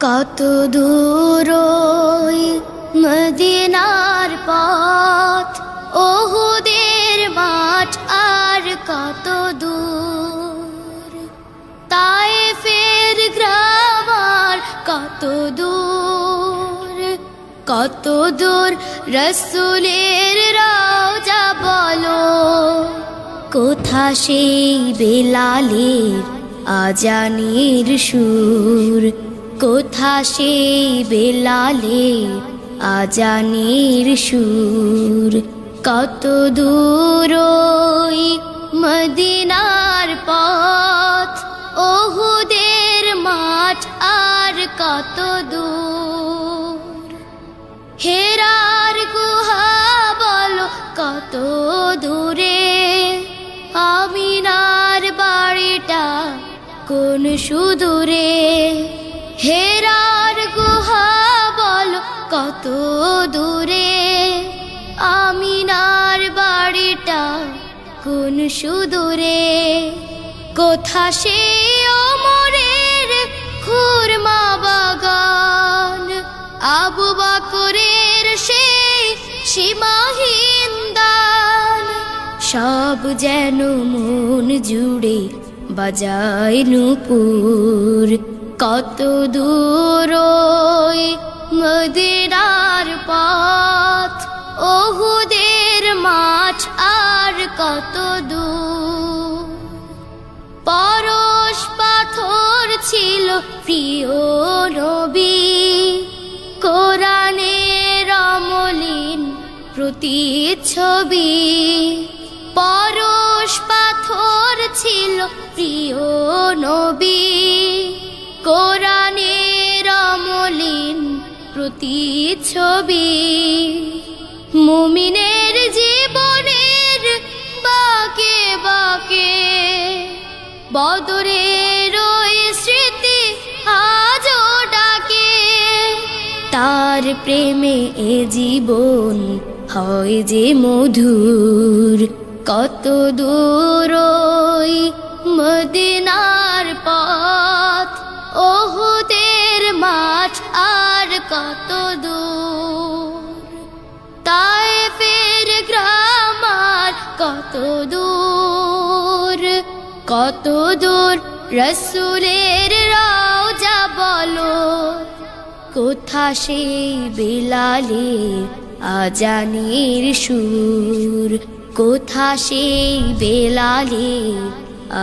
কত দূর ওই মদিনার পথ, ওহুদের মাঠ আর কত দূর, তায়েফের গ্রাম আর কত দূর, কত দূর রাসূলের রওজা বলো, কোথা সেই বেলালের আজানের সুর, কোথা সেই বেলালের আজানের সুর, কত দূর ওই মদিনার পথ, ওহুদের মাঠ আর কত দূর, হেরার গুহা বলো কত দূরে, আমিনার বাড়িটা কোন সুদূরে, হেরার গুহা বলো কত দূরে, আমিনার বাড়িটা কোন সুদূরে, কোথা সে ওমরের খুরমা বাগান, আবু বকরের সেই সীমাহীন দান, সব যেন মন জুড়ে বাজায় নূপুর, কত দূর ওই মদিনার পথ, ওহুদের মাঠ আর কত দূর, পরশ পাথর ছিল প্রিয় নবী, কোরআনের অমলিন প্রতিচ্ছবি, পরশ পাথর ছিল প্রিয় নবী, কোরআনের অমলিন প্রতিচ্ছবি, মুমিনের জীবনের বাঁকে বাঁকে বদরের ওই স্মৃতি আজও ডাকে, তার প্রেমে এ জীবন হয় যে মধুর, কত দূর ওই মদিনার পথ, ওহুদের মাঠ আর কত দূর, তায়েফের গ্রাম আর কত দূর, কত দূর রাসূলের রওজা বলো, কোথা সেই বেলালের আজানের সুর, কোথা সেই বেলালের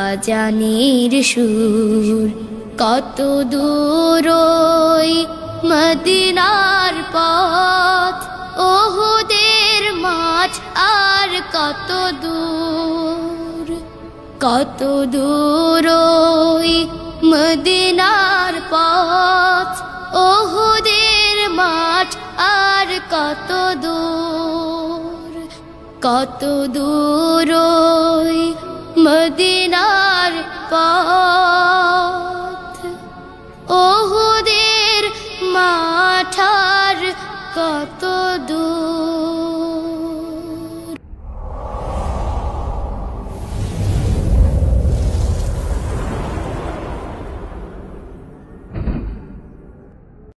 আজানের সুর, কত দূর ওই মদিনার পথ, ওহুদের মাঠ আর কত দূর, কত দূর ওই মদিনার পথ, ওহুদের মাঠ আর কত দূর, কত দূর ওই মদিনার পথ।